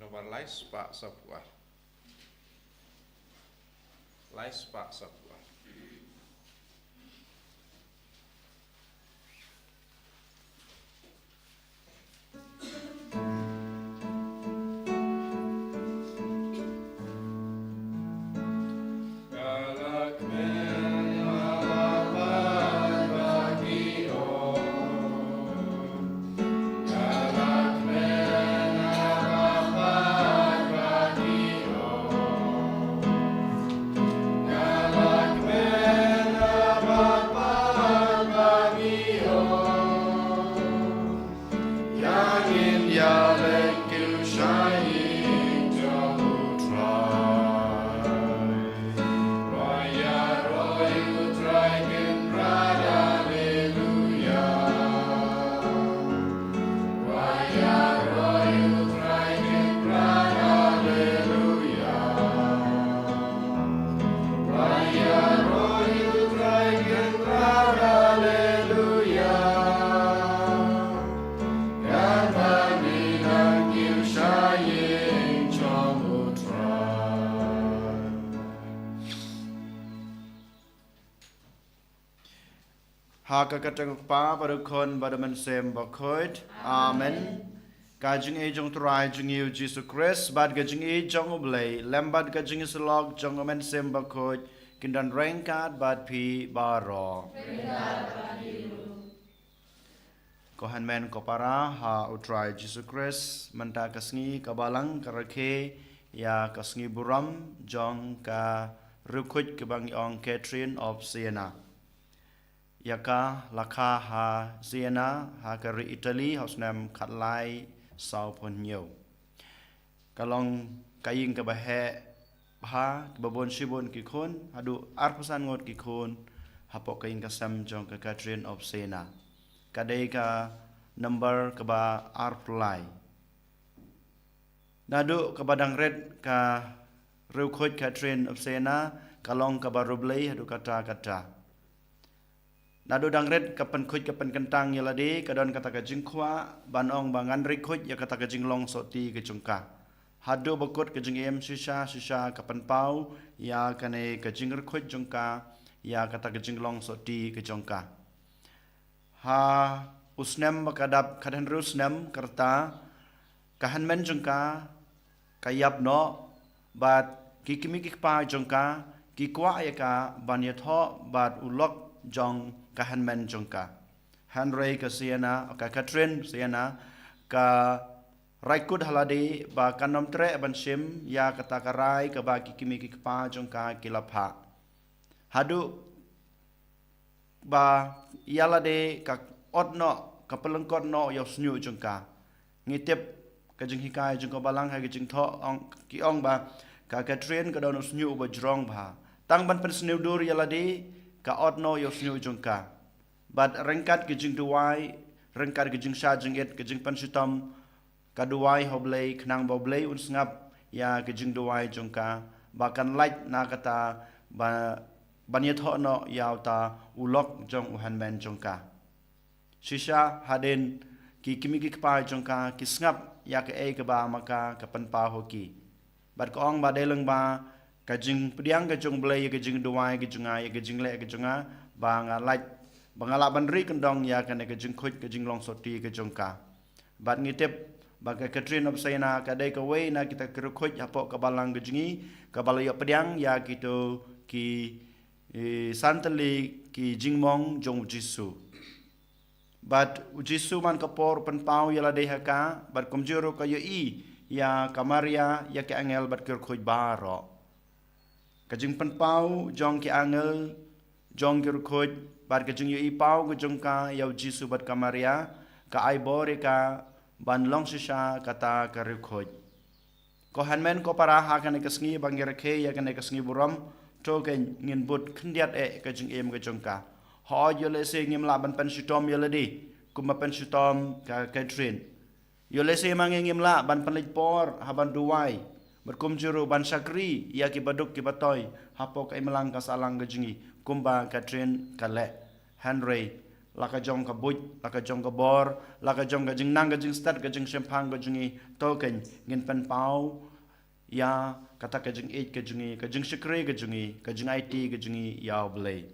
Nomor lais pak sebuah. Lais pak sebuah. Hakakatang pa barukon badaman sem bakoid. Amen. Kajing e jong try jong yu Jesus Christ bad kajing e jong oblay lembad kajing islog jong amen sem bakoid kindan rengkat bad pi baro. Kohan men kopara ha utray Jesus Christ menta kasngi kabalang karake ya kasngi buram jong ka rukut kebang ong Catherine of Siena. Yaka lakha ha Siena ha kari Italy haus nam khatlai sau pon nhiều. Kalong kaying kabahe ha babon shibon ki khon hadu arpasan ngot ki khon hapok kaying kasam jong ka Catherine of Siena. Kadai ka number kaba arplai. Nadu kabadang red ka rukut Catherine of Siena kalong kaba rublay hadu kata. Nadu dangret kapan kuj kapan kentang yaladi kadon kata kajing kwa banong bangan rikuj ya kata kajing long soti kejungka. Hadu bakut kajing em sisa kapan pau ya kane kajing rikuj jungka ya kata kajing long soti kejungka. Ha usnem bakadap kadan rusnem kerta kahan men jungka kayap no bat kikimi kikpa jungka kikwa ya ka banyatho bat ulok jong kahan men jongka Henry ka Siena ka Catherine Siena ka raikut haladi ba kanom tre ban sim ya kata karai ka ba kikimi kikpa jongka kilapha hadu ba yalade ka odno ka pelengkot no yo snyu jongka ngitip ka jing hikai jongka balang ha jing tho ong ki ong ba ka Catherine ka don snyu ba jrong ba tang ban pen snyu dur yaladi ka odno yo snyu jungka but rengkat kijing duwai rengkat kijing sha jingit kijing pansutam ka duwai hoblay knang boblay unsngap ya kijing duwai jungka bakan light na kata banyet hono yauta ulok jong uhan men jungka shisha hadin ki kimi ki pa jungka kisngap ya ke e ke ba maka ka panpa hoki but ko ong ba deleng ba kajing pediang kajung belai kajing duai kajunga ya kajing le kajunga banga like bangala banri kendong ya kan kajing khut kajing long soti kajungka bat ngitip baga Catherine of Siena kadai ka we na kita kerukut apok ka balang kajingi ka balaya pediang ya gitu ki santali ki jingmong jong jisu bat jisu man kapor penpau yala dehaka bat komjuro ka i ya kamaria ya ke angel bat kerukut baro kajing penpau jong ki angel jong ki rukut bar kajing yu ipau kajong ka yau jisu bat kamaria ka aibore ka ban long sisa kata ka rukut ko hanmen ko para ha kan kasngi bangir ke ya kan kasngi buram to ken ngin but khndiat e kajing em kajong ka ho yole se ngim la ban pen sutom yoledi kuma pen sutom ka Catherine yole se mangengim la ban penlit por haban duwai berkum juru ban sakri ya ki baduk ki batoy hapok ai melang ka salang gejingi kumba Catherine kale Henry laka jong ka buj laka jong ka bor laka jong ka jing nang ka jing start ka jing sempang ka jing token ngin pen pau ya kata ka jing eight ka jing shikre ka jing IT ka jing yaw blay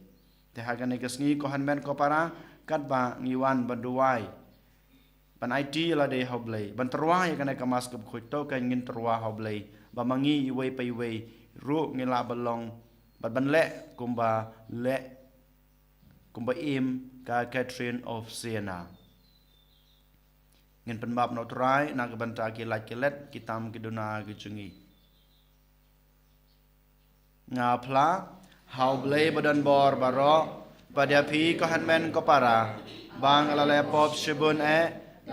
te ha gane ka sngi ko han men ko para kat ba ngiwan banduai ban IT la de how blay ban terwa ya gane ka mas ka khoi token ngin terwa how blay ba mangi iwei pa iwei ru ngila balong ban le kumba im ka Catherine of Siena ngin pen bab no trai na ka banta ki lak kelet kitam kiduna ki chungi nga pla how blay badan bor baro pada pi ko han men ko para bang ala le pop shibun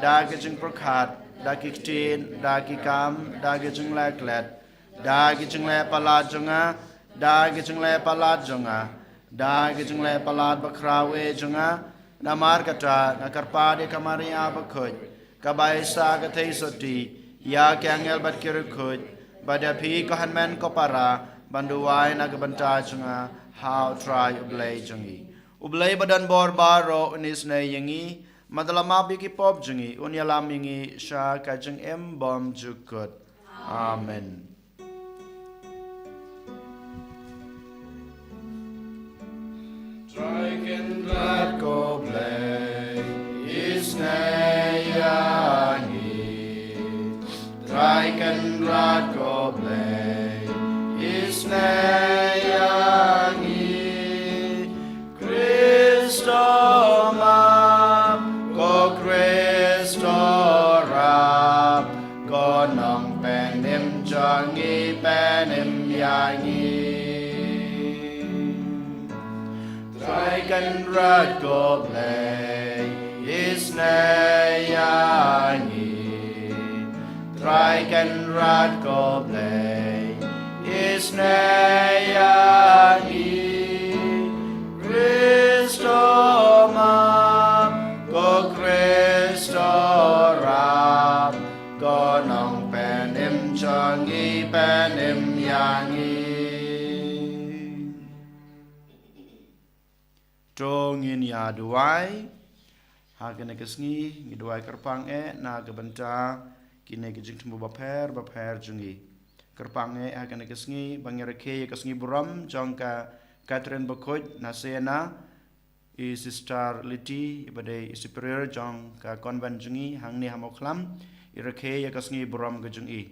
da ki chung prokhat da ki tin da ki kam da ki chung lak let da ki chung le pala chunga da ki chung le pala chunga da ki chung le pala bakrawe chunga namar kata nakarpa de kamari abakhoj kabai sa ka thei soti ya kyangel bat kirkhoj pada pi ko han men ko para banduai na ka banta chunga how try ublay chungi ublay badan bor baro unis na yangi madalama bi ki pop chungi unyalam yangi sha ka chung em bom jukut amen. Triken glad go blay is nayangi Triken glad go blay is nayangi Christo ma go Christo rap go nong penim jangi penim yangi Triken rad go blay is nayangi Triken rad go blay is nayangi Christo ma go Christo rap go nong penim changi penim yangi Tongin ya duai hagane kesngi ngiduai kerpang na gebenta kine gijing temu baper jungi kerpang hagane kesngi bangireke kesngi buram jongka Catherine Bakoj na sena i sister Liti ibade superior jong ka konven jungi hangni hamoklam ireke kesngi buram gejungi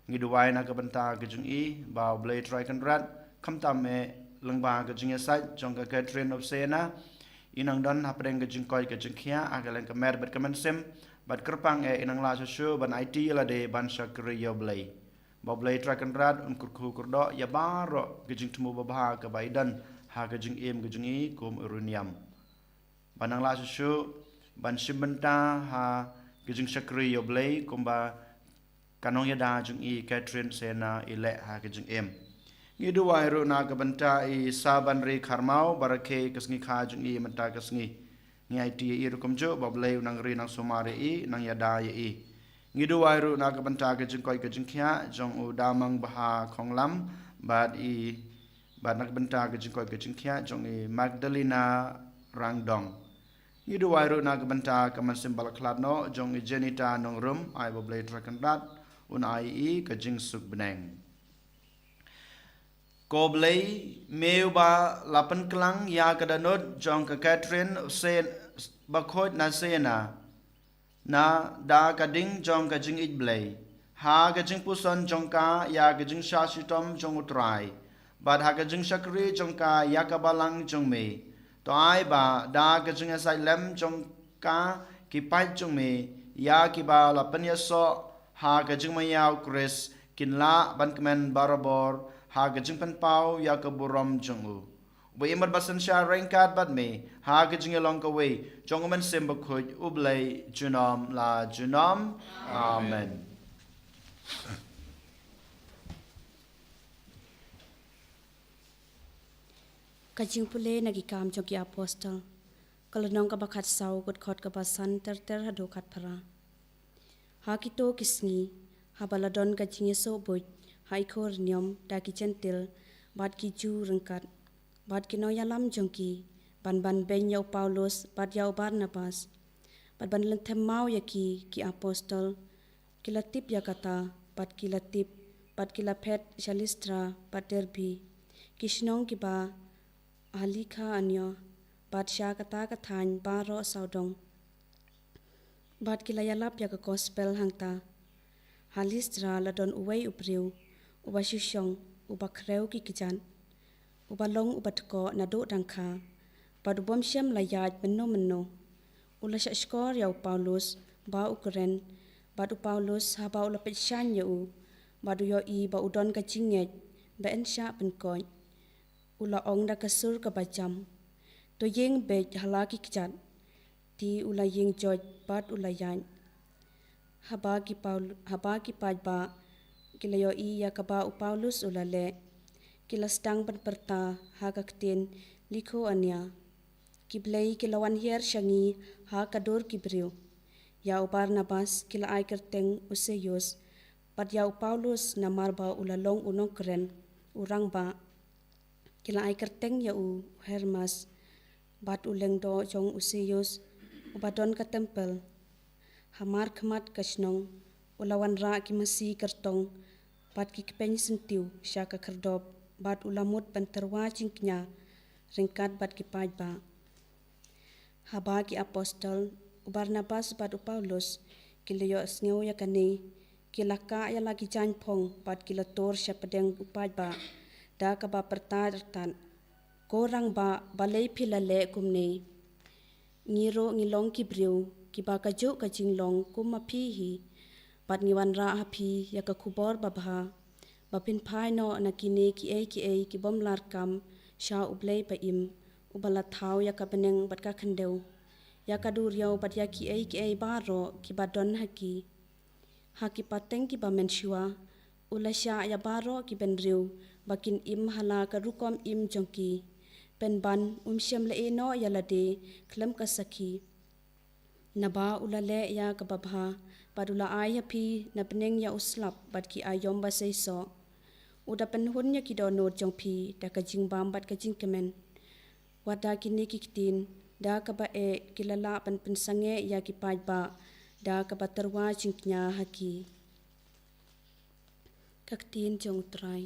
ngiduai na gebenta gejungi ba blay triken rat kamtame lengba gejing sait jong ka Catherine of Siena inang don hapdeng gejing koi gejing khia agaleng kamer bet kamensem bat kerpang inang la su ban IT la de ban shakri yo blay ba blay trakan rad un kurku kurdo ya baro gejing temu babha ka baidan ha gejing em gejing I kum uruniam banang la su ban simbenta ha gejing shakri yo blay kumba kanong yada jung I Catherine Siena ile ha gejing em ngidu wairu na kabanta I saban re kharmau barake kasngi khajung I menta kasngi ngi IT I rukumjo bablay nang re nang somare I nang yada I ngidu wairu na kabanta kajung koi kajung khia jong u damang baha khonglam bad nak banta kajung koi kajung khia jong I Magdalena Rangdong ngidu wairu na kabanta kaman simbal khladno jong I Jenita nongrum ai bablay trakandat un ai kajing suk beneng Koblay meuba lapan kelang ya kadanut jong ka Catherine sen bakhot na sena na da kading jong ka jing itblay ha ka jing puson jong ka ya ka jing shashitom jong utrai bad ha ka jing shakri jong ka ya ka balang jong me to ai ba da ka jing asai lem jong ka ki pai jong me ya ki ba lapan ya so ha ka jing mayau Chris kinla ban kemen barabor ha gajing pan pau ya ka buram jongu bo imar basan sha rengkat bad me ha gajing along ka way jonguman simba khoj ublay junam la junam amen Kajing pule nagikam jogi apostol kalanong ka bakat saw gut khot ka basan ter hado kat para ha kito kisngi habaladon kajing yeso boy hai khor niom da ki centil bat ki ju rengkat bat ki no yalam jongki ban ben yau Paulus bat yau Barnabas bat ban lentem mau ya ki apostol kilatip ya kata bat kilatip bat kilapet shalistra bat derbi kishnong ki ba halika anyo bat sya kata kathan baro saudong bat kilayalap ya ka gospel hangta halistra ladon uwei upriu uba shushong uba kreu ki kijan uba long ubat ko nado dangka bat ubom shem layaj meno ula shashkor ya Paulus ba ukren bat Paulus haba ula petshan ya bat yo I ba udon ka jinget ba ensha penkoy ula ong da kasur ka bajam to yeng be halaki kijan ti ula yeng joj bat ula yan haba ki paj ba kilayo I ya ka ba Paulus ula le kilastang penperta hagaktin liko anya kiblei kilawan hier shangi ha kadur kibriu ya Barnabas kila ai kerteng useyus pat ya Paulus namar ba ulalong unong keren urang ba kila ai kerteng ya Hermas bat uleng do jong useyus ubadon ka tempel hamar khamat kashnong ulawan ra ki masi kertong pat ki kpeng sentiu syaka kerdop bat ulamut penterwa cingknya ringkat bat ki paj ba haba ki apostol Barnabas bat Paulus kilayo sneu ya kani kilaka ya lagi jan phong bat kilator syapadeng upaj ba da ka ba pertartan korang ba balai philale kumne ngiro ngilong kibriu kiba kaju kajinglong kumapi hi bat ngiwan ra hapi ya ka kubor babha bapin phai no nakine ki ki bom larkam sha ublei pa im ubala thau ya ka beneng bat ka khandeu ya ka dur yau bat ya ki baro ki badon haki pateng ki ba menshua ula sha ya baro ki benriu bakin im hala ka rukom im jongki penban shem le no ya lade klem ka sakhi naba ula le ya ka babha padula ai hapi na beneng ya uslap bat ki ayom ba seiso uda penhun ya ki do no jongpi da ka jingbam bat ka jingkemen wada kini kiktin da ka ba kilala pan pensange ya ki paj ba da ka ba terwa jingknya haki kaktin jong trai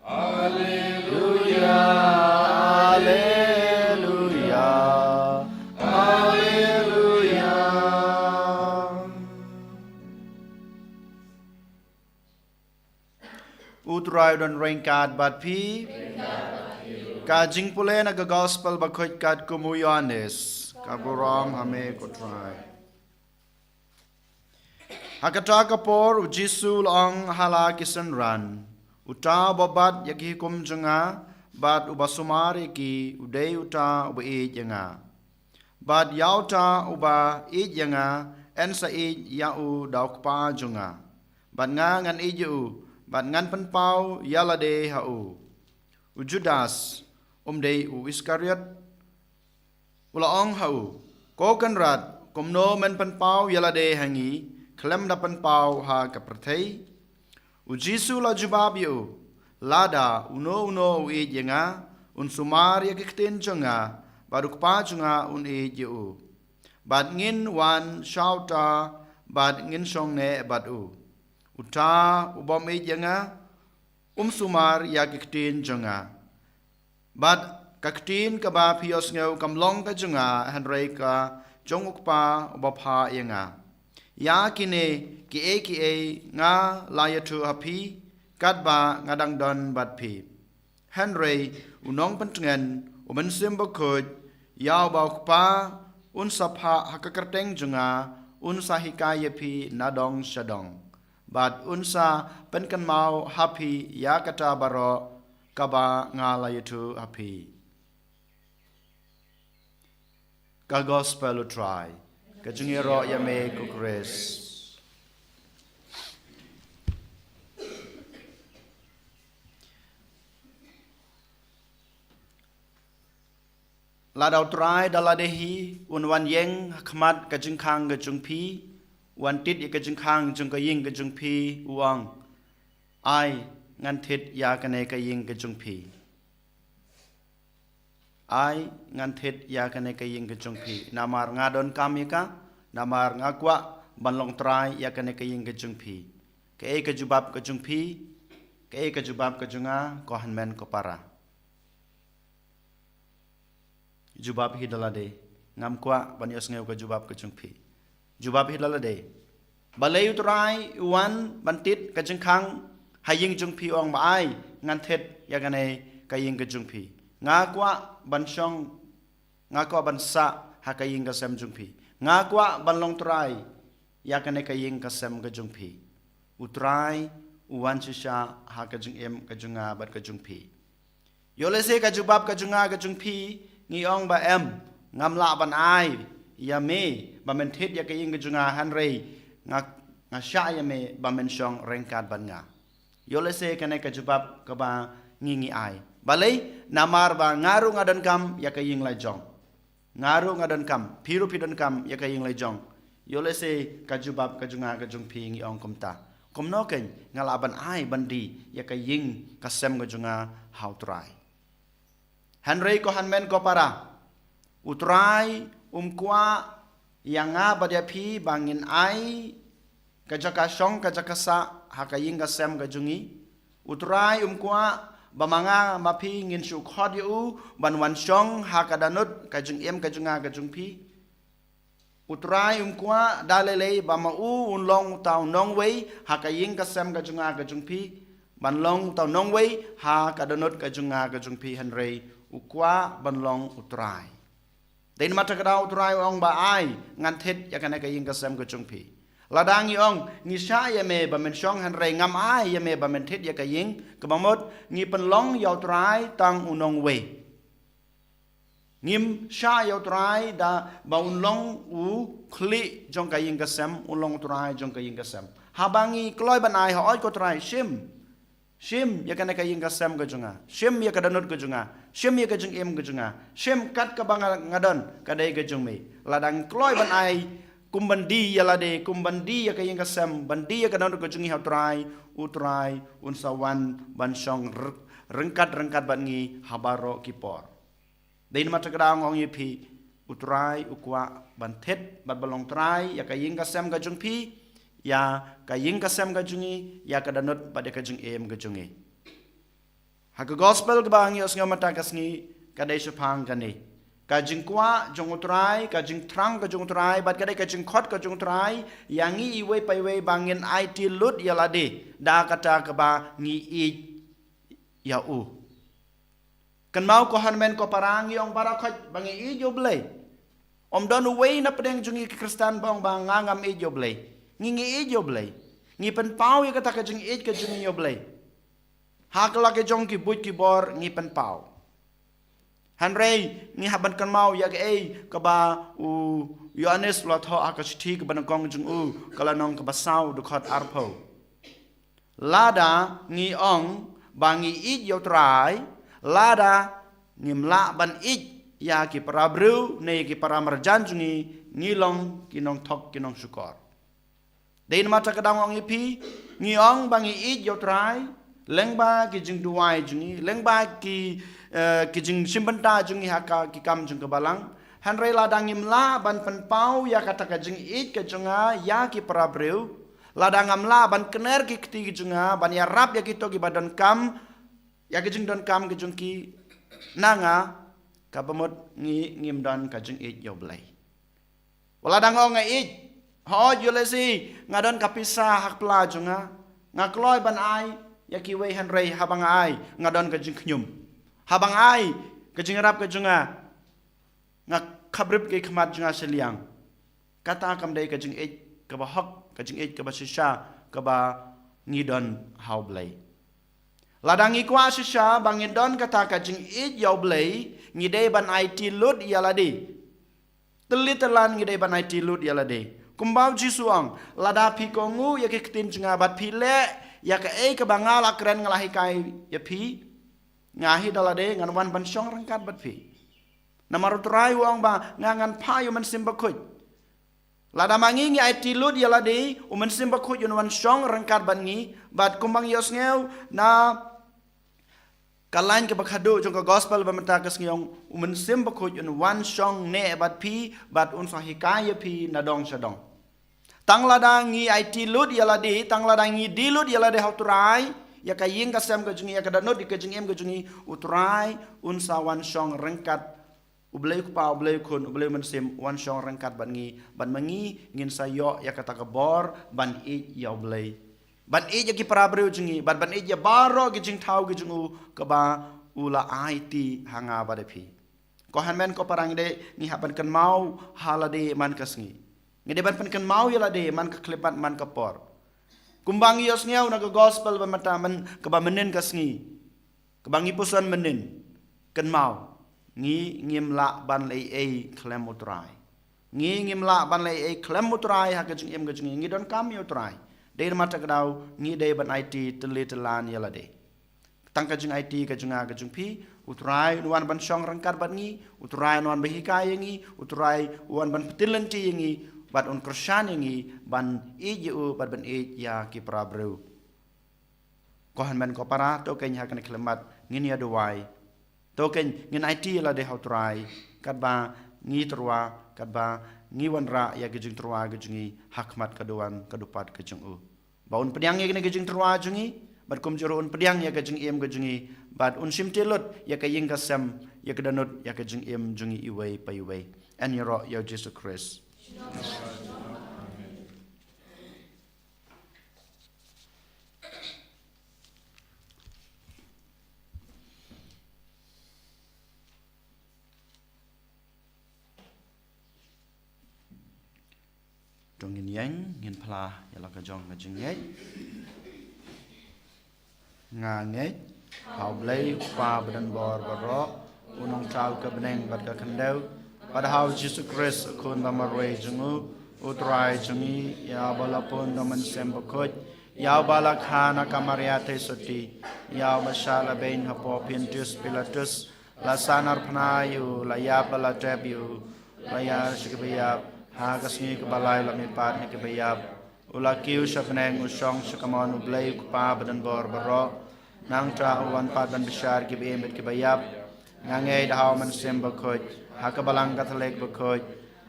Alleluia, Alleluia, Alleluia. Utrai don ringkat bat pi. Kajing pule na gospel bakhoit kat kumu Yohanes. Kaburam hame kutrai. Hakata kapor u Jisu long hala kisan ran. Uta babat yaki kum janga bat ubasumari ki udai uta uba e janga. Bat yauta uba e janga ensa e yau dauk pa janga. Bat nga ngan e ju bat ngan penpau yalade hau. U Judas day u Iskariot ulaong hau ko kan rat komno men penpau yalade hangi klem da penpau ha kaperthei u Jisu la jubab yu lada uno e jenga un sumar ya kikten jonga baruk pa jonga un e ju bad ngin wan shauta bad ngin song ne bad u uta ubom e jenga sumar ya kikten jonga bad kaktin ka ba pios ngeu kamlong ka junga hanrei ka jonguk pa bapha yenga ya kine ki e nga layatu hapi kat ba ngadang don bat pi hanrei unong pentngen umen simbo khoj yaw ba pa un sapha hakakerteng junga un sahikaya pi nadong shadong bad unsa penkan mau hapi ya kata baro kaba ngala itu api. Ka gospel utrai. Ka jungiro yame kukres. Ladau utrai daladehi unwan yeng khmat ka jungkhang ka jungpi wan tit ka jungkhang jung ka ying ka jungpi uang ai ngan thit ya kane ka ying ka jungpi ai ngan thit ya kane ka ying ka jungpi namar ngadon kami ka namar ngakwa banlong trai ya kane ka ying ka jungpi ka jubab ka jungpi ka jubab ka junga ko hanmen ko para jubab hidalade ngam kwa banyos ngeu ka jubab ka jungpi jubab hidalade balai utrai wan bantit ka jungkhang haying jungpi ong baai ngan thet yagane kaying ka jungpi nga kwa banshong nga kwa bansa hakaying ka sem jungpi nga kwa banlong trai yagane kaying ka sem ka jungpi utrai uwan shisha hakajung em ka junga bat ka jungpi yolese ka jubab ka junga ka jungpi ngi ong ba em ngamla ban ai yame ba men thet yakaying ka junga hanrei nga sha yame ba men shong rengkat ban nga yolese kane ka jubab ka ba ngingi ai balai namar ba ngaru ngadan kam ya ka ying lai jong ngaru ngadan kam piru pidon kam ya ka ying lai jong yolese ka jubab ka junga ka jung pi ngi ong komta komno ken ngalaban ai bandi ya ka ying ka sem ka junga hau trai hanrei ko hanmen ko para utrai kwa yang nga badia pi bangin ai kajaka shong kajaka sa hakaying ka sem ka jungi utrai kwa bamanga mapi ngin shu khod yu banwan shong hakadanut kajung em kajunga kajung pi utrai kwa dalele bama unlong tau nong wei hakaying ka sem kajunga kajung pi banlong tau nong wei hakadanut kajunga kajung pi hanrei ukwa banlong utrai den mata kada utrai ong ba ai ngan thet yakane kaying ka sem kajung pi ladang yong ngi sha yame ba men shong han rei ngam ai yame ba men thet ya ka ying ka bamot ngi pen long yaw trai tang unong we ngim sha yaw trai da ba un long u khli jong ka ying ka sem un long trai jong ka ying ka sem habangi kloi ban ai ha oi ko trai shim ya ka ying ka sem ka junga shim ya ka danut ka junga shim ya ka jung em ka junga shim kat ka bang ngadon ka dai ka jung me ladang kloi ban ai kumbandi yalade kumbandi ya kayeng kasem bandi ya kadang ko jungi hatrai utrai unsawan banshong rengkat bangi habaro kipor dein mata kadang ong yepi utrai ukwa banthet bat balong trai ya kayeng kasem ka jungpi ya ka ying ka sem ka jungi ya ka danut pada ka jung em ka jungi ha ka gospel ka bang yos ngamata ka sngi ka dai shapang ka ni ka jing kwa jong utrai ka jing trang ka jong utrai bat ka dai ka jing khot ka jong utrai yang i we pai we bangin it lut ya lade da kata ka ba ngi i ya u kan mau ko han men ko parang yong para khot bangi i jo blai om don we na pedeng jungi Kristen bang bang ngam i jo blai ngi i jo blai ngi pen pau ya kata ka jing i ka jungi jo blai ha ka la ke jong ki but ki bor ngi pen pau han rei ngi haban kan mau ya ke ka ba u Yohanes lo tho akachi ka ban kong jung u kala nong ka ba sau du khot arpo lada ngi ong bangi i jo trai lada ngimla ban i ya ki parabru ne ki paramarjan jungi ngilong kinong thok kinong sukor dein mata kadang ong ipi ngiong bangi i jo trai lengba ki jing duai jungi lengba ki jing simbanta jungi haka ki kam jung ka balang hanrei ladang ngimla ban penpau ya kata ka jing i ka junga ya ki parabru ladang ngamla ban kener ki kti junga ban ya rap ya ki to ki badan kam ya ki jing don kam ki jung ki nanga ka bamot ngim don ka jing i yo blai wala dang ong i ho yulesi ngadon ka pisa hak pla junga ngakloi ban ai ya ki we han rei habang ai ngadon ka jing khnyum habang ai ka jing rap ka junga ngak khabrip ke khmat junga seliang kata kam dei ka jing i ka ba hak ka jing i ka ba shisha ka ba ngidon hau blai ladangi kwa shisha bangin don kata ka jing i yo blai ngidei ban IT lut yalade telitelan ngidei ban IT lut yalade kumbau jisuang lada pikongu ya ke ketin junga bat pile ya ke ka bangala keren ngalahi kai ya pi ngahi dalade ngan wan ban syong rengkat bat pi namarut rai wang ba ngangan payu man simba kuj lada mangi ngi IT lut yalade uman simba kuj yun wan syong rengkat ban ngi bat kumbang yos ngeu na kalain ke bakhado jong ka gospel ba mata kas ngiong umen sim ba khoj un wan shong ne bat pi bat un sa hikaya pi na dong shadong tang ladang ngi IT lut ya ladi tang ladang ngi di lut ya ladi hauturai ya ka ying ka sam ka jungi ya ka danot di ka jing em ka jungi utrai un sa wan shong rengkat ublei ku pa ublei kun ublei men sim wan shong rengkat ban ngi ban mangi ngin sa yo ya kata ka bor ban i ya ublei ban i ki parabru jungi ban i ya baro ki jing thau ki jungu ka ba ula IT hanga ba de phi ko han men ko parang de ni haban kan mau halade man kasngi ngede ban pen kan mau ya lade man ka klepat man ka por kumbang yos ngeu na ka gospel ba mata man ka ba menen kasngi ka bangi pusan menen kan mau ngi ngimla ban lei ei klem utrai ngi ngimla ban lei ei klem utrai ha ka jing em ka jing ngi don kam yo utrai dei mata kadau ngi dei ban IT telitelan ya lade tang ka jing IT ka junga ka jung pi utrai nuan ban syong rengkar ban ngi utrai nuan behika ngi utrai uan ban petilenti ngi bat un krashan ngi ban iju bat ban ya ki prabru ko han men ko para to ken ha kan klemat ngin ya duai to ken ngin IT la de hautrai kat ba ngi trwa kat ba ngi wan ra ya ke jing trwa ke jungi hakmat kaduan kadupat ke jungu baun pediang ya ke jing trwa jungi bat kum juro un pediang ya ke jing em ke jungi bat un sim telot ya ke ying kasam ya ke danut ya ke jing em jungi iwei pa iwei and yoro ya Jesus Christ trong ngin yang ngin pla ya la ka jong ma jing yai nga ngai hau blai pa badan bor baro unong chal ka beneng bat ka khandau pada hau Jesus Christ kun ba marwe jungu utrai jungi ya balapun daman sem bakoj ya bala khana kamaria te soti ya masala bein hapo pintus pilatus la sanar pnayu la ya bala trebu la ya shikbiya ha kasni ke balai la mi pat ni ke bayab ula kiu shapneng usong shakamon ublai kupa badan bor baro nang tra uwan pat ban bishar ke bem ke bayab ngangai da man sem bakoj ha ka balang kathalek bakoj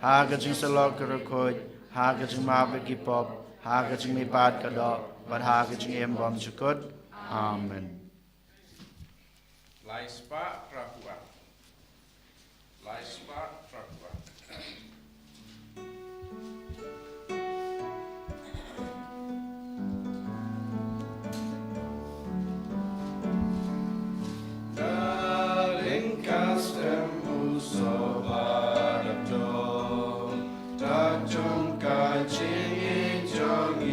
ha ka jing salok ke bakoj ha ka jing ma be ki pop ha ka jing mi pat ka do bad ha ka jing em bom chukut amen Laispa Trakua. Laispa Trakua. Darling custom uso badapto tak chung ka ching jong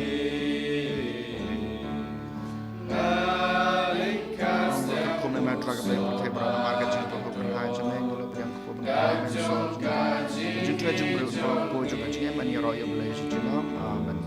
Traga bem porque para a marca de todo o canal também do branco por branco gente é de um grupo por de tinha mania royal blaze de nome amen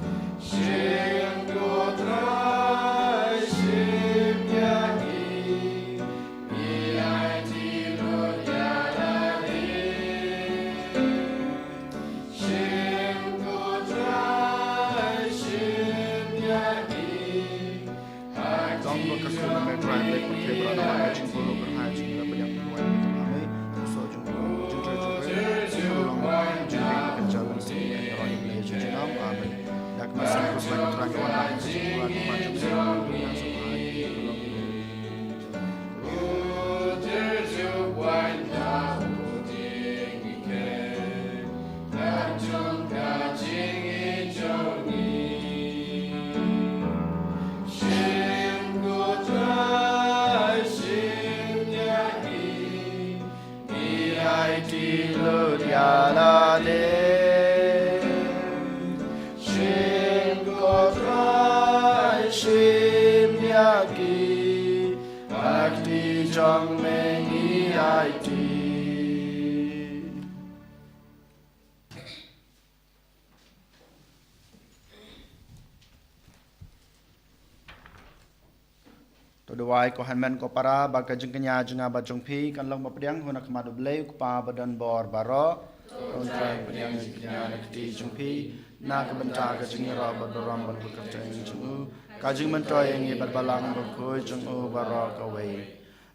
Dua ko hanmen ko para baka jeng kenya jeng aba jong pi kan long bapdiang hona kemadu blei ko pa badan bor baro kontrai bapdiang kenya nak ti jong pi na ka benta ka jeng ro badoram bal ko jeng jeng ka jeng mentoy ngi balbalang ko jeng o baro ka wei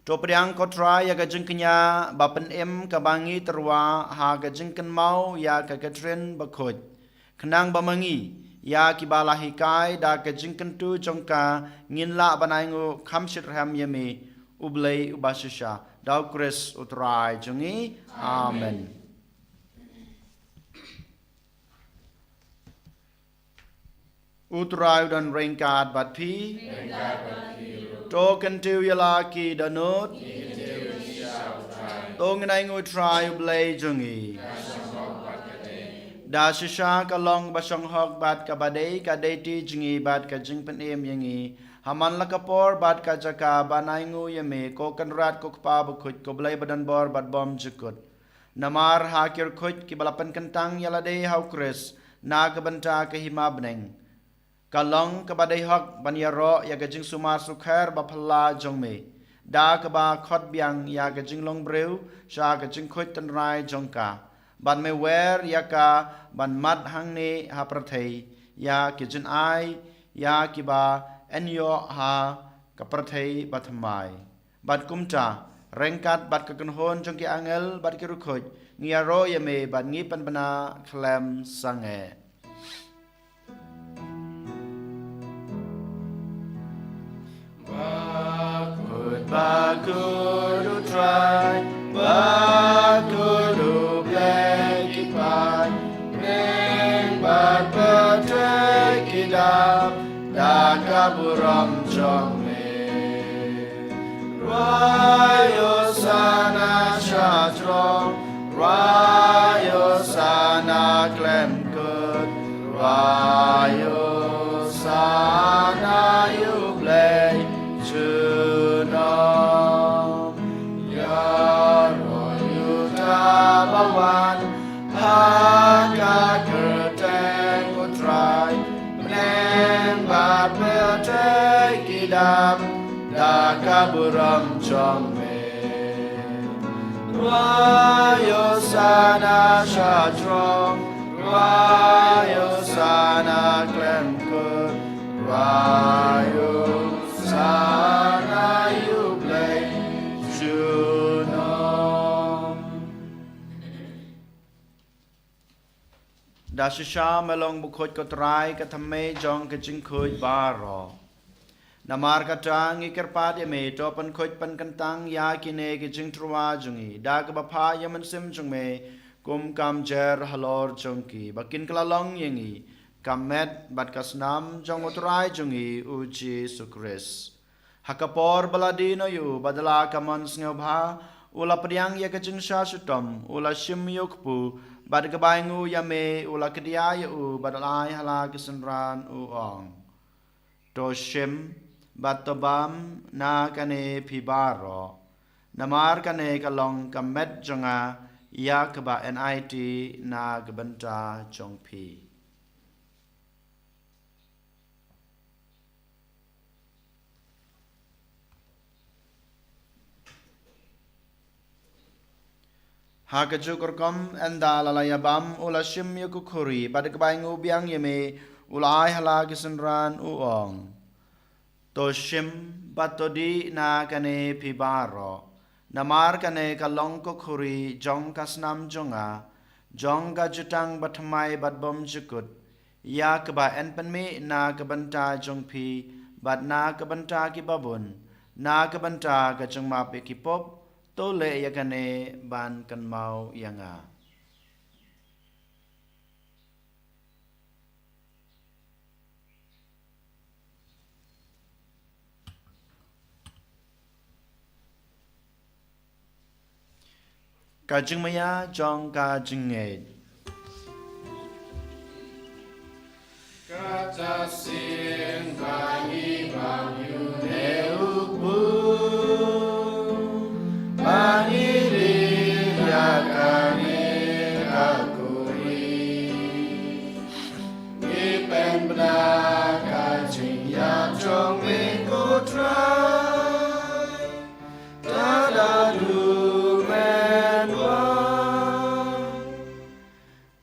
to pdiang ko try ya ka jeng kenya bapen em ka bangi terwa ha ka jeng kan mau ya ka katrin bakoj kenang bamangi ya kibala hikai da ke jingkan tu jongka ngin la banai ngu khamshit ram yemi ublei ubashisha dau kris utrai jungi amen utrai dan ringkat bat pi token tu yala ki danut tong nai ngu trai ublei jungi da shisha ka long basong hok bat ka badai ka deiti jingi bat ka jing pen em yangi haman la kapor bat ka jaka banai ngu yeme ko kan rat ko pa bu khut ko blai badan bor bat bom jukut namar hakir khut ki balapan kentang yala dei hau kris na ka banta ka hima bneng ka long ka badai hok ban ya ro ya ka jing sumar sukher ba phalla jongme da ka ba khot biang ya ka jing long breu sha ka jing khut tan rai jongka ban me wer ya ka ban mat hang ne ha prathei ya ki jin ai ya ki ba enyo ha ka prathei bathmai bat kumta rengkat bat ka kunhon jong ki angel bat ki rukhoj ngia ro ye me bat ngi pan bana khlam sange bakud utrai bakud bat petai kidap dakaburam jome rayo sana shatro rayo sana klemkut rayo sana yublei junom yaro yutabawan haka kerteng utrai Meneng bat petai kidam dakaburam jome Rayo sana shatro Rayo sana klemkut Rayo sana yublei junom ดาชิชามาลองบุคคลก็ตรายก็ทำเมจองก็จึงคุยบารอนามาร์กจางอีกระปาดยเมจอปันคุยปันกันตังยากินเอก็จึงทรวาจงีดากบพายมันซิมจงเมกุมกำเจรฮัลอร์จงกีบักินกลาลองยังงีกำเม็ดบัดกัสนามจงอุตรายจงีอุจิสุคริสฮักปอร์บลาดีนอยู่บัดลากำมันสเงบาอุลาปริยังยากจึงชาชุตมอุลาชิมยกปูบัดกบายงูยาเมอุลากดิยาอยู่บัดลายฮลากิสันรานอุองโตชิมบัดตบามนากันเนพิบารอนามาร์กันเนกลองกำเม็ดจงายากบะ NIT นากบันตาจงพีหากจุกรกมอันดาลลายบัมอุลาชิมยกุคุรีบัดกบายงูเบียงยเมอุลายฮลากิสันรานอุองโตชิมบัดตดีนากันเนพิบารอนามาร์กันเนกลองกุคุรีจงกัสนามจงจงกัจุตังบัดไมบัดบอมจุกุดยากบะเอ็นเป็นเมนากบันตาจงพีบัดนากบันตากิบบุนนากบันตากจงมาเปกิปบโตเลยกันเนบานกันเมายังกาจึงมายาจองกาจึงเงย กาจะเสียงกายีบางอยู่ใน อุบุบานิริยากานิกาคุรีมีเป็นบรากาจึงยาจงเมกุตรายตาดาดูแมนวา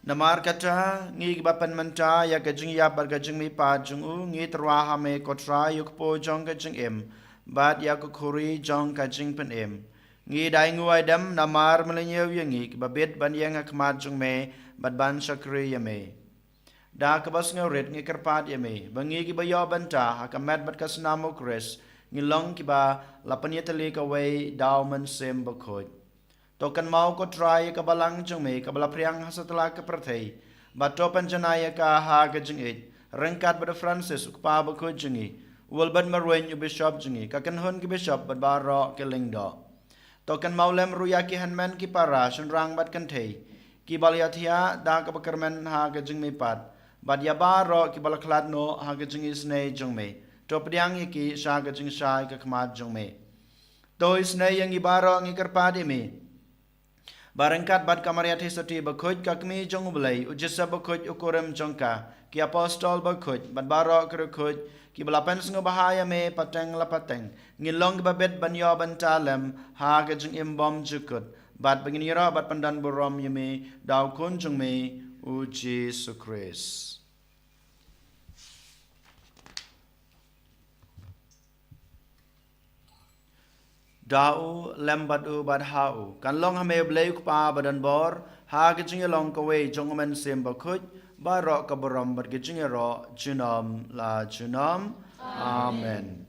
นามารกตางีกบัปนมันตายากจึงยาบัดกจึงมีปาจึงงีตรวาหาเมกตรายยุกโปจงกจึงเอ็มบาดยากคุรีจงกจึงเป็นเอ็มงีได้งวยดำนามารมลเนียวยังงีกบเบ็ดบันยังขมาจงเมบัดบันชักรียเมดากบัสเงริดงีกระปาดยเมบังงีกบยอบันตาหากแมดบัดกัสนามุคริสงีลองกิบาลาปนิยตลีกเวดาวมันเซมบกโคดตกันเมาก็ทรายกับบลังจงเมกับบลาพรียงฮัสตลากประเทศบัดโตปัญจนายกาหากจงอิดรังกัดบัดฟรานซิสอุกปาบกโคจงีวัลบัดมารวยอุบิชอบจงีกักันฮุนกิบิชอบบัดบารอกิลิงดอตกันเมาเลมรุยากิฮันแมนกิปาราชนรังบัดกันเทกิบาลยาทิยาดากบกรแมนหากจงเมปัดบัดยาบารอกิบาลคลาดโนหากจงอิสเนจงเมโตปยังยกิชากจงชายกขมาจงเมโตอิสเนยังกิบารองิกรปาดิเมBarangkat bad kamariati soti bakuj kakmi jong belai ujisa bakuj ukurim jongka ki apostol bakuj bad barok kerukuj ki balapan sengo bahaya me pateng lapateng ngilong babet banyo bantalem ha gajeng imbom jukut bad banginira bad pandan burom yeme daw kun jong me uji sukris Dau lembat u bad hau kan long hame blei pa badan bor ha gijing long ka we jong men sem bakuj ba ro ka borom bad gijing ro junom la junom amen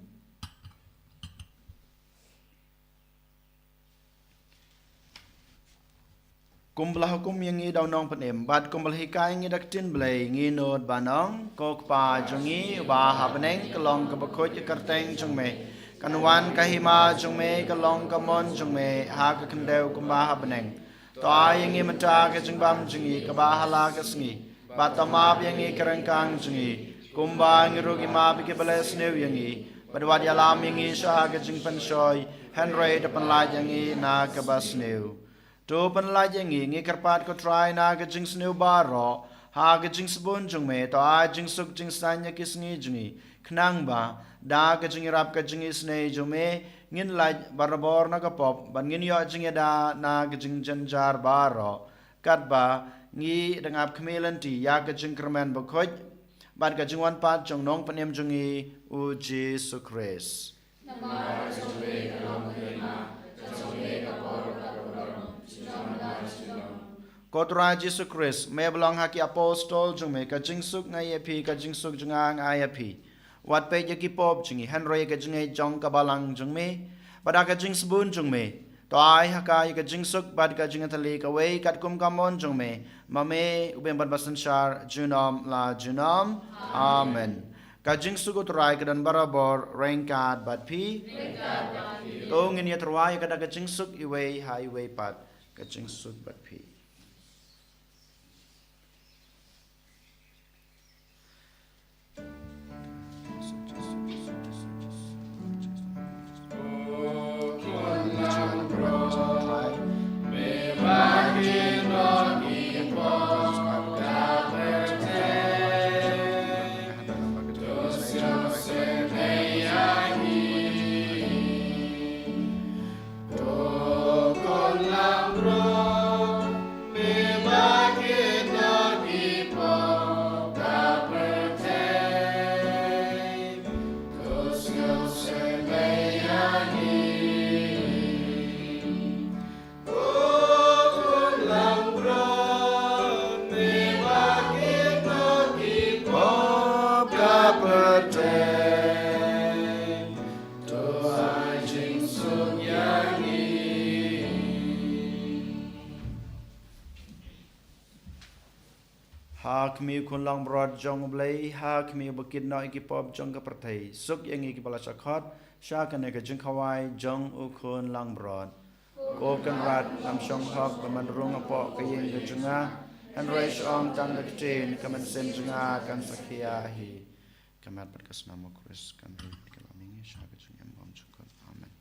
kumbla hukum yang ngi daw nong panem bad kumbla hikai ngi daktin blei ngi nod banong kok pa jongi ba habneng kalong ka bakuj karteng jong meกันวันกะหิมาจงเมกะลองกะมอนจงเมหากะคันเดวกุมบาหะบแนงตอายยังงีมันตากะจงบัมจงอีกะบาหะลากะสงีบาตมาบยังงีกะรังกังจงอีกุมบางิรุกิมาบิกะบะเลสเนวยังงีบดวัดยาลามยังงีชากะจงปันชอยเฮนเรตะปันลายยังงีนากะบาสเนวตูปันลายยังงีกะปาดกะทรายนากะจงสเนวบารอหากะจงสบุนจงเมตอายจงสุกจงสัญญะกิสงีจงอีขนังบาดากะจึงรับกะจึงอิสเนจุเมงินลายบารบอร์นกะปอบบันงินยอจึงดานากะจึงจันจาร์บารอกัดบางีดังอับขเมลันตียากะจึงกระแมนบกอยบัดกะจึงวันปาจงน้องปะเนมจงอีอุจิสุคริสนะมาจงเวกะลองเฮมาจงเวกะปอรกะบรมจินามนาจินาม Kotra Jesu Christ, me belong haki apostol jung me ka jing suk ngai epi ka jing suk jung ngai epi. Wat pe yaki pop jungi Henry ka jing jong ka balang jung me, pada ka jing sabun jung me. To ai haka ka jing suk bad ka jing thali ka wei kat kum kamon jung me. Mame ubem bad basan shar junom la junom. Amen. Ka jing suk utrai ka dan barabor rengkat bad pi. To ngin ya terwai ka da ka jing suk iwei hai wei pat ka jing suk bad pi. Kami kun lang brod jong blai ha kami bukit no iki pop jong ka perthai suk yang iki bala chakhat sha kan ka jing khawai jong u kun lang brod ko kan rat lam shong hok man rung apo ka yeng ka junga an reish ong tan ka chen kaman sen junga kan sakhia hi kamat berkas nama Kristus kan kalamingi sha ka jing am bom chukot amen.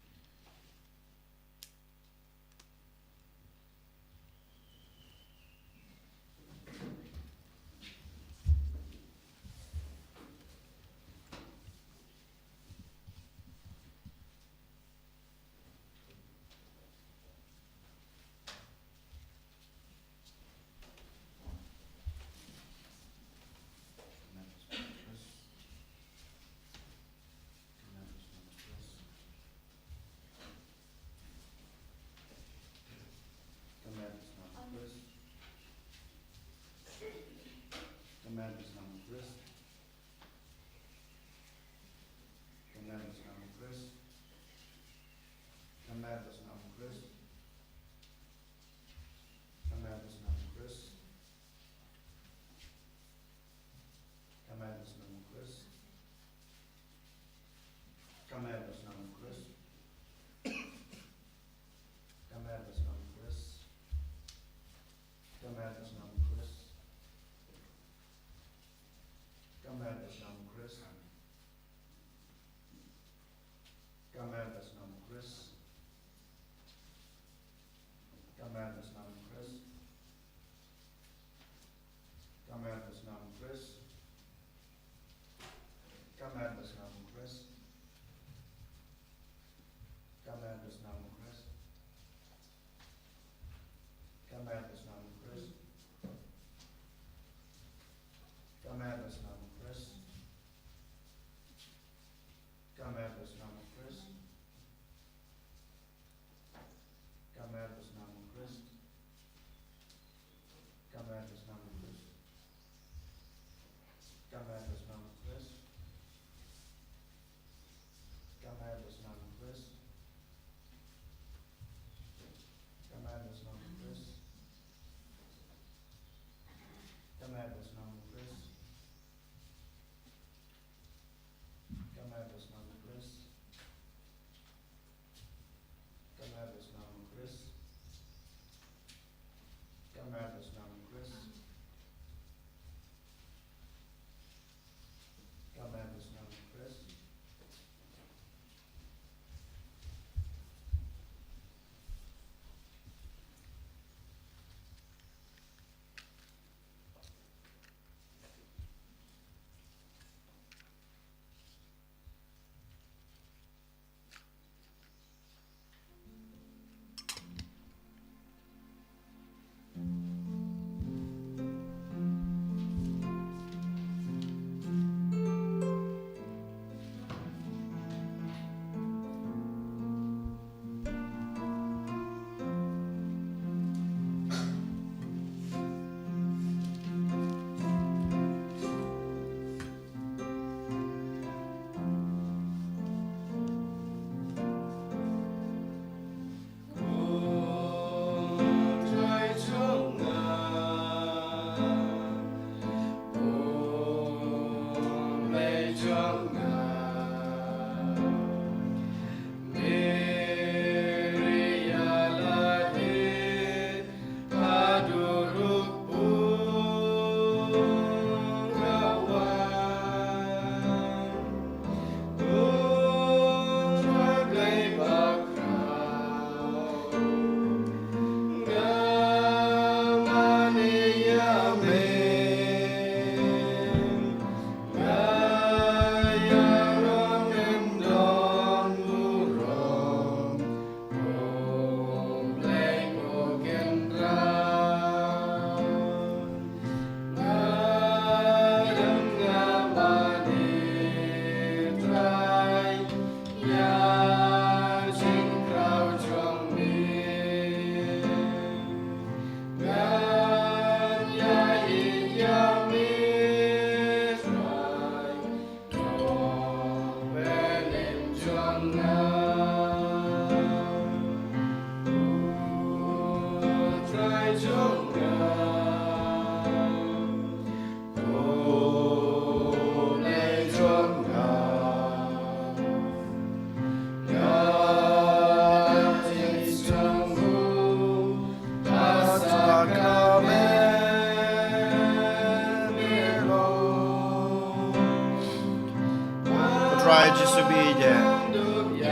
Try Jesu bije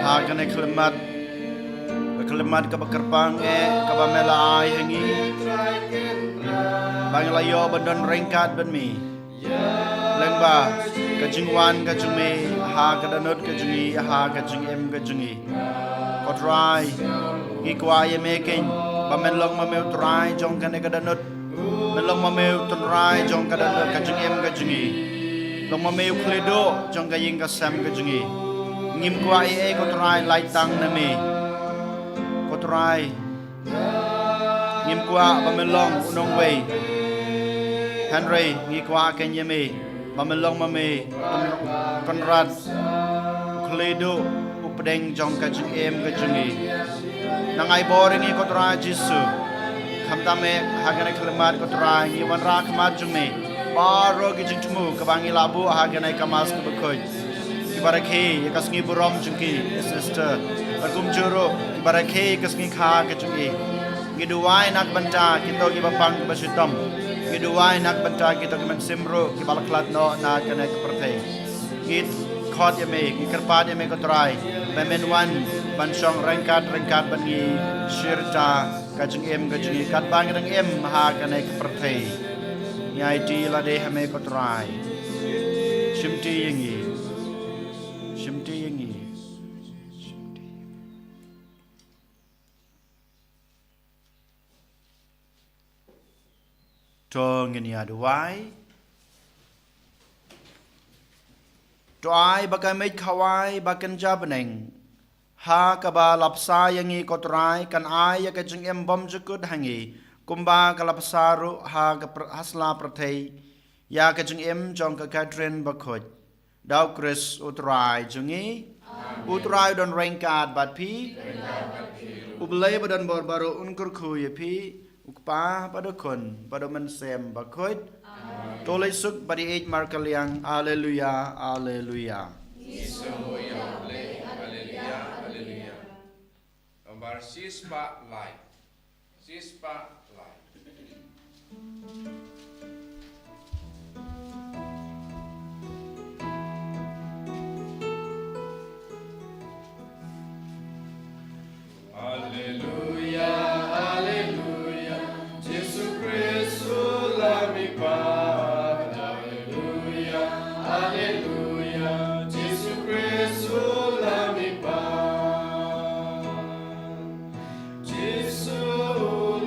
hagan eklemat ka bakerpang ka bamela ai hangi bang layo bandon rengkat ban mi lengba ka jingwan ka jungi ha ka danot ka jungi ha ka jingem ka jungi ko try gi kwa ye making bamen long ma meu try jong ka ne ka danot melong ma meu try jong ka danot ka jingem ka jungi long ma meu kledo jong ka ying ka sam ka jungi ngim kwa e ko try lai tang na me ko try ngim kwa bamelong unong wei Henry ngi kwa ken yeme bamelong ma me konrad kledo updeng jong ka jing em ka jungi nangai boring ngi ko try Jesu kham ta me hagane khlemat ko try ngi wan ra khmat jung me baro gi jing tumu ka bangi labu hagane kamas ko bekoi ibarakhe yakasngi burom jungki sister bagum juro ibarakhe kasngi kha ka jungi ngiduwai nak banta kito gi bapang basitom ngiduwai nak banta kito gi men simro gi balaklat no na kana ka perthe ngit khot yame gi karpat yame ko try men wan ban song rengkat ban ngi shirta ka jung em ka jungi kat bang reng em ha kana ka perthe nyai ti la de hame ko try shimti yangi to ngeni aduai to ai bakai mai khawai bakan jabeneng ha ka ba lapsa yangi ko try kan ai ya ka jing em bom jukut hangi kumba ka lapsaru ha ka hasla prathei ya ka jing em jong ka Catherine bakhoj dau Chris utrai jungi utrai don rengkat bat pi ublei badan bor baru unkur khuye pi ukpa pada kon pada mensem bakhoj tolai suk badi ej markaliang haleluya haleluya haleluya nomor sispa live Haleluya, haleluya, Jesu Kristus lami pat. Haleluya, haleluya, Jesu Kristus lami pat. Jesu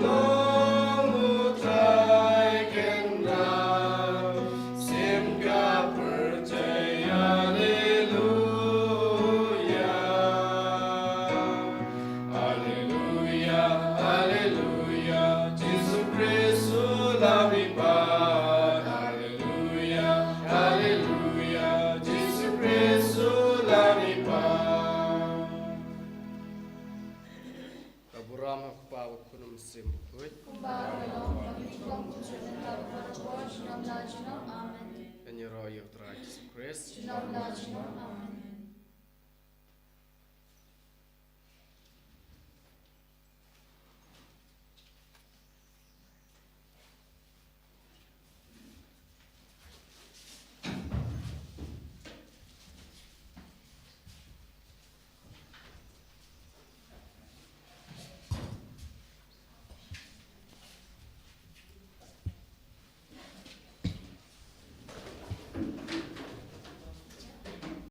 long utrai kenal, simka percaya. And your royal Christ.